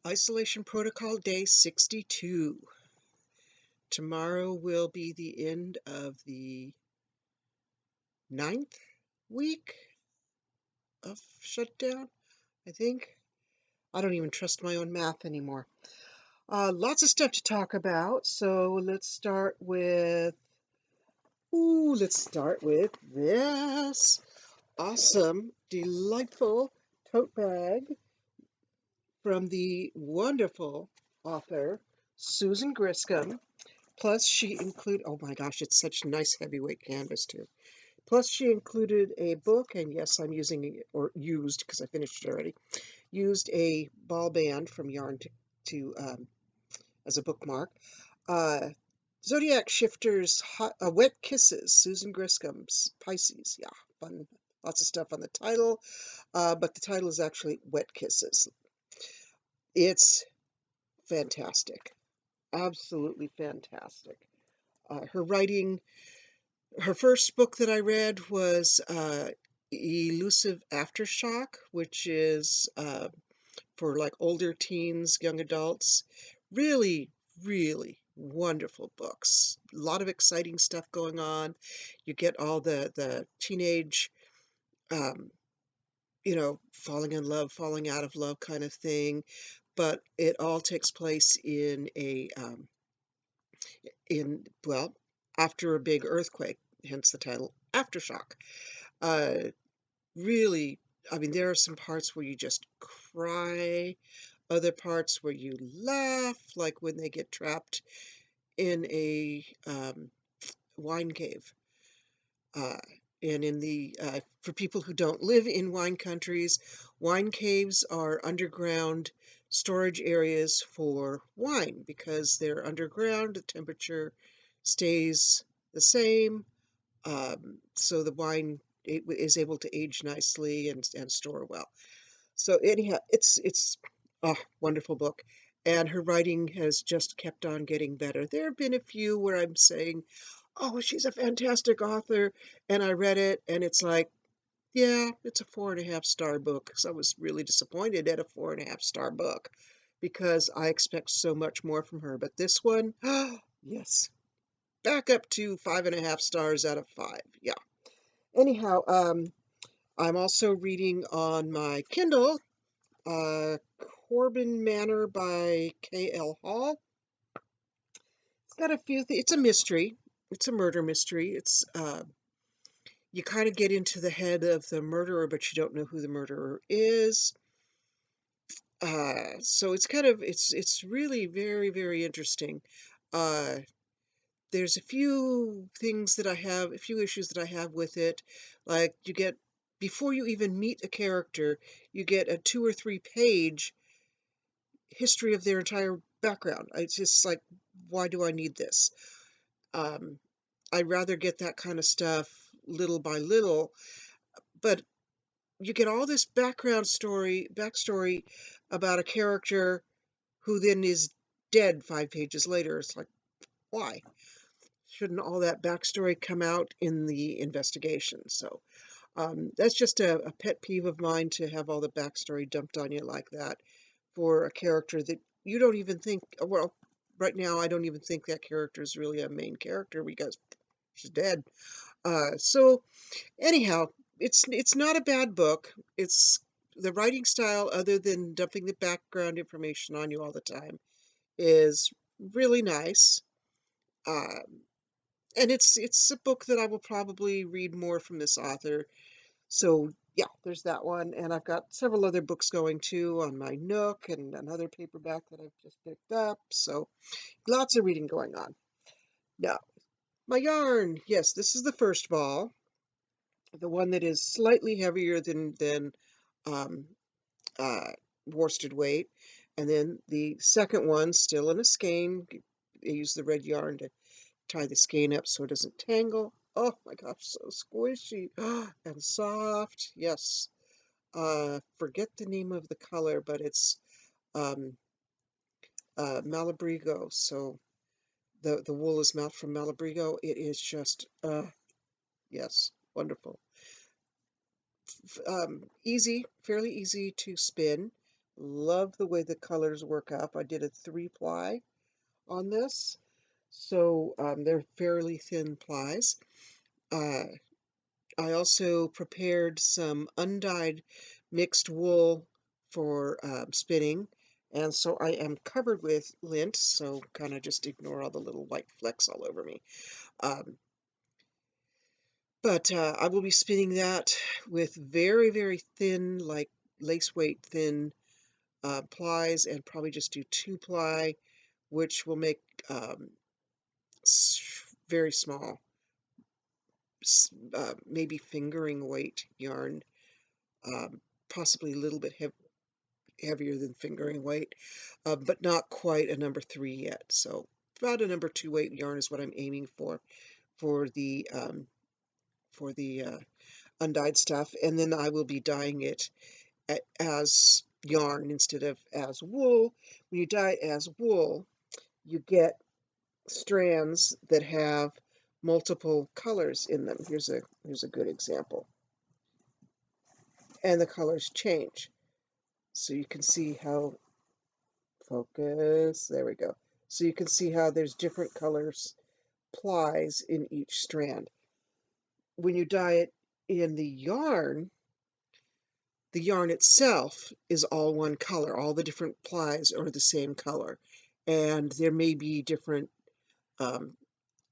Isolation Protocol Day 62. Tomorrow will be the end of the 9th week of shutdown, I think. I don't even trust my own math anymore. Lots of stuff to talk about, so let's start with this awesome, delightful tote bag from the wonderful author Susan Griscom. Plus, she included, oh my gosh, it's such nice heavyweight canvas too. Plus, she included a book, and yes, I'm using it, or used, because I finished it already, used a ball band from yarn to as a bookmark. Uh, Zodiac Shifters, Wet Kisses, Susan Griscom's Pisces. Yeah, fun, lots of stuff on the title, but the title is actually Wet Kisses. It's fantastic, absolutely fantastic. Her writing, her first book that I read was Elusive Aftershock, which is for like older teens, young adults. Really, really wonderful books. A lot of exciting stuff going on. You get all the teenage, um, falling in love, falling out of love kind of thing, but it all takes place well, after a big earthquake, hence the title Aftershock. Uh, Really, I mean, there are some parts where you just cry, other parts where you laugh, like when they get trapped in a wine cave. Uh, and for people who don't live in wine countries, wine caves are underground storage areas for wine because they're underground, the temperature stays the same, so the wine is able to age nicely and store well. So anyhow, it's a wonderful book, and her writing has just kept on getting better. There have been a few where I'm saying, "Oh, she's a fantastic author," and I read it, and it's like, yeah, it's a 4.5 star book. So I was really disappointed at a 4.5 star book because I expect so much more from her. But this one, yes, back up to 5.5 stars out of 5. Yeah. Anyhow, I'm also reading on my Kindle, uh, Corbin Manor by K.L. Hall. It's got a few things. It's a mystery. It's a murder mystery. You kind of get into the head of the murderer, but you don't know who the murderer is. So it's really very, very interesting. Uh, there's a few a few issues that I have with it. Like before you even meet a character, you get a 2 or 3 page history of their entire background. It's just like, why do I need this? Um, I'd rather get that kind of stuff little by little, but you get all this backstory about a character who then is dead 5 pages later. It's like, why? Shouldn't all that backstory come out in the investigation? So that's just a pet peeve of mine, to have all the backstory dumped on you like that for a character that you don't even think, well, right now I don't even think that character is really a main character because she's dead. So anyhow, it's not a bad book. It's the writing style, other than dumping the background information on you all the time, is really nice. Um, and it's a book that I will probably read more from this author. So yeah, there's that one, and I've got several other books going too on my Nook, and another paperback that I've just picked up. So lots of reading going on. Now, my yarn. Yes, this is the first ball, the one that is slightly heavier than um, uh, worsted weight, and then the second one still in a skein. I use the red yarn to tie the skein up so it doesn't tangle. Oh my gosh, so squishy and soft. Yes. Forget the name of the color, but it's um, Malabrigo. So the wool is made from Malabrigo. It is just, yes, wonderful. Easy, fairly easy to spin. Love the way the colors work up. I did a 3-ply on this, so they're fairly thin plies. Uh, I also prepared some undyed mixed wool for spinning, and so I am covered with lint, so kind of just ignore all the little white flecks all over me. Um, but I will be spinning that with very, very thin, like lace weight thin plies, and probably just do 2-ply, which will make um, very small, maybe fingering weight yarn, possibly a little bit heavier than fingering weight, but not quite a number 3 yet. So about a number 2 weight yarn is what I'm aiming for the undyed stuff, and then I will be dyeing it as yarn instead of as wool. When you dye it as wool, you get strands that have multiple colors in them. Here's a good example. And the colors change. So you can see how, focus, there we go. So you can see how there's different colors plies in each strand. When you dye it in the yarn itself is all one color. All the different plies are the same color. And there may be different um,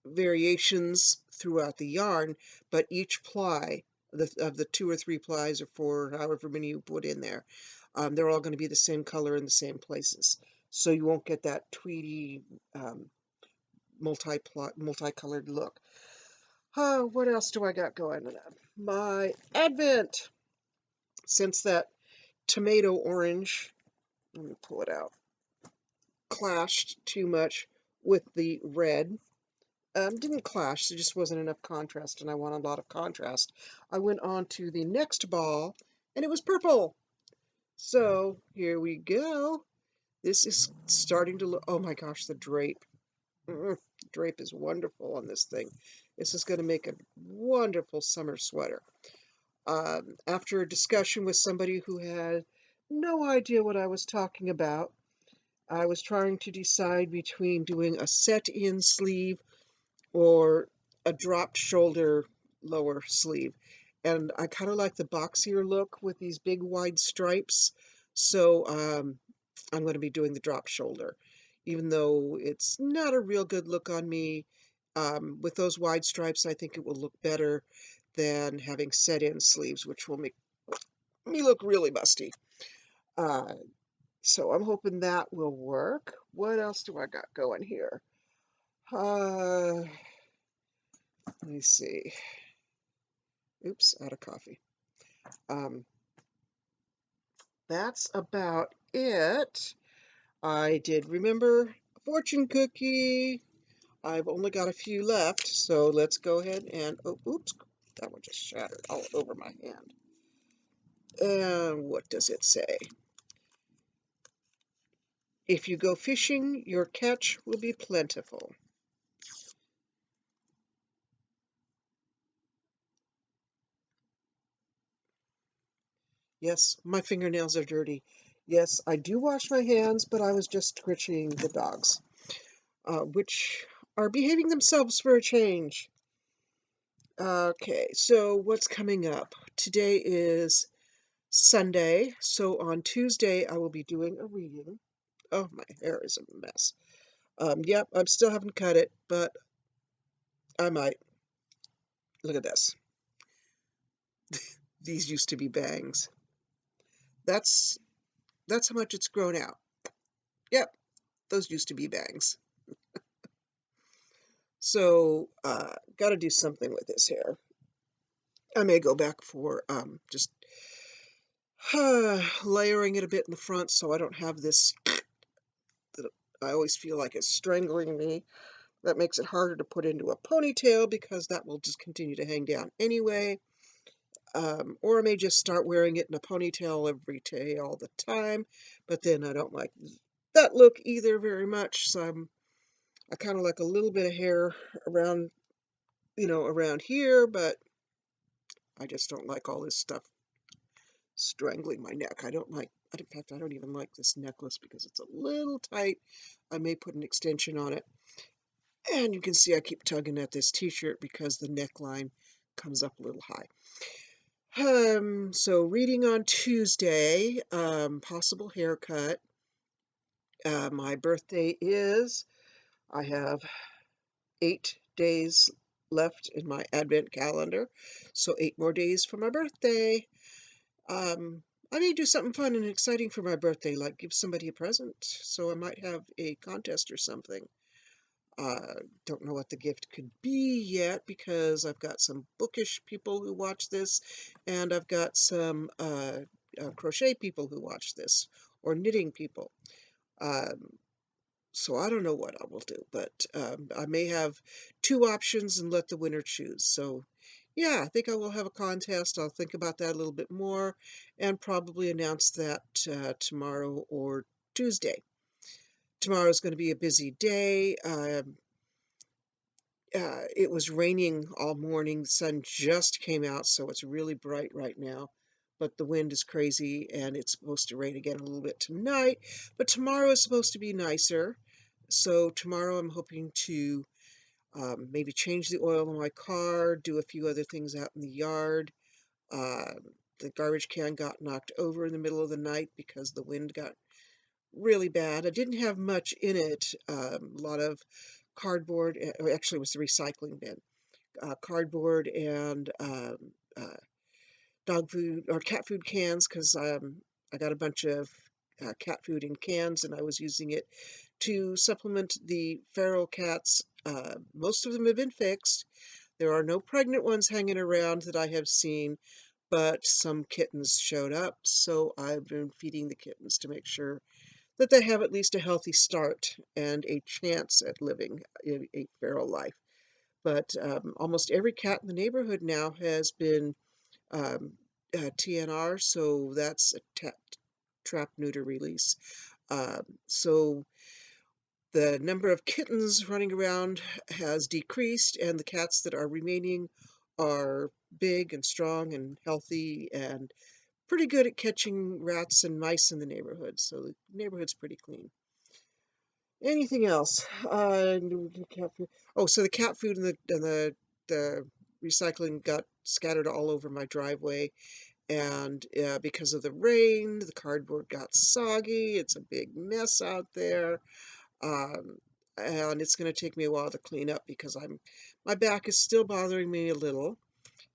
variations throughout the yarn, but each ply of the 2 or 3 plies or 4, however many you put in there, they're all going to be the same color in the same places. So you won't get that tweedy multicolored look. What else do I got going on? My Advent, since that tomato orange, let me pull it out, clashed too much with the red. Didn't clash, there just wasn't enough contrast, and I want a lot of contrast. I went on to the next ball, and it was purple. So here we go. This is starting to look, oh my gosh, the drape. Drape is wonderful on this thing. This is going to make a wonderful summer sweater. After a discussion with somebody who had no idea what I was talking about, I was trying to decide between doing a set-in sleeve or a dropped shoulder lower sleeve. And I kind of like the boxier look with these big wide stripes. So I'm going to be doing the drop shoulder, even though it's not a real good look on me. With those wide stripes, I think it will look better than having set-in sleeves, which will make me look really musty. Uh, so I'm hoping that will work. What else do I got going here? Let me see. Oops, out of coffee. Um, that's about it. I did remember a fortune cookie. I've only got a few left, so let's go ahead and, oh, oops, that one just shattered all over my hand. And what does it say? If you go fishing, your catch will be plentiful. Yes, my fingernails are dirty. Yes, I do wash my hands, but I was just twitching the dogs, which are behaving themselves for a change. Okay, so what's coming up? Today is Sunday, so on Tuesday I will be doing a reading. Oh, my hair is a mess. Yep, I still haven't cut it, but I might. Look at this. These used to be bangs. That's that's how much it's grown out. Yep, those used to be bangs. So, got to do something with this hair. I may go back for just layering it a bit in the front so I don't have this that I always feel like it's strangling me. That makes it harder to put into a ponytail because that will just continue to hang down anyway. Or I may just start wearing it in a ponytail every day all the time, but then I don't like that look either very much. So I kind of like a little bit of hair around, around here, but I just don't like all this stuff strangling my neck. I don't like In fact, I don't even like this necklace because it's a little tight. I may put an extension on it. And you can see I keep tugging at this t-shirt because the neckline comes up a little high. So reading on Tuesday, possible haircut. My birthday is, I have 8 days left in my advent calendar, so 8 more days for my birthday. Um, I may do something fun and exciting for my birthday, like give somebody a present. So I might have a contest or something. Don't know what the gift could be yet because I've got some bookish people who watch this, and I've got some crochet people who watch this, or knitting people. Um, so I don't know what I will do, but I may have two options and let the winner choose. So yeah, I think I will have a contest. I'll think about that a little bit more and probably announce that tomorrow or Tuesday. Tomorrow is going to be a busy day. It was raining all morning. The sun just came out, so it's really bright right now. But the wind is crazy, and it's supposed to rain again a little bit tonight. But tomorrow is supposed to be nicer. So tomorrow I'm hoping to maybe change the oil in my car, do a few other things out in the yard. Uh, the garbage can got knocked over in the middle of the night because the wind got really bad. I didn't have much in it, a lot of cardboard, actually it was the recycling bin, cardboard and uh, dog food or cat food cans because I got a bunch of cat food in cans and I was using it to supplement the feral cats. Most of them have been fixed. There are no pregnant ones hanging around that I have seen, but some kittens showed up, so I've been feeding the kittens to make sure that they have at least a healthy start and a chance at living a feral life. But almost every cat in the neighborhood now has been TNR, so that's a trap neuter release. So the number of kittens running around has decreased, and the cats that are remaining are big and strong and healthy and pretty good at catching rats and mice in the neighborhood. So the neighborhood's pretty clean. Anything else? Cat food. Oh, so the cat food and the recycling got scattered all over my driveway, and because of the rain, the cardboard got soggy. It's a big mess out there, um, and it's going to take me a while to clean up because my back is still bothering me a little,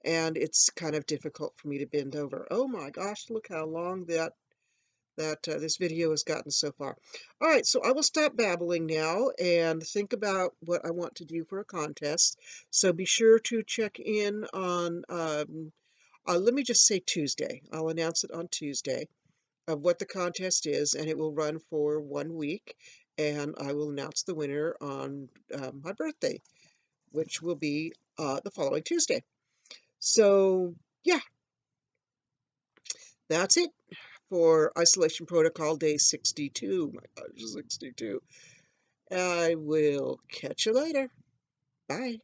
and it's kind of difficult for me to bend over. Oh my gosh, look how long that this video has gotten so far. All right, so I will stop babbling now and think about what I want to do for a contest. So be sure to check in on, let me just say Tuesday. I'll announce it on Tuesday of what the contest is, and it will run for 1 week. And I will announce the winner on my birthday, which will be the following Tuesday. So, yeah, that's it for Isolation Protocol Day 62. My gosh, 62. I will catch you later. Bye.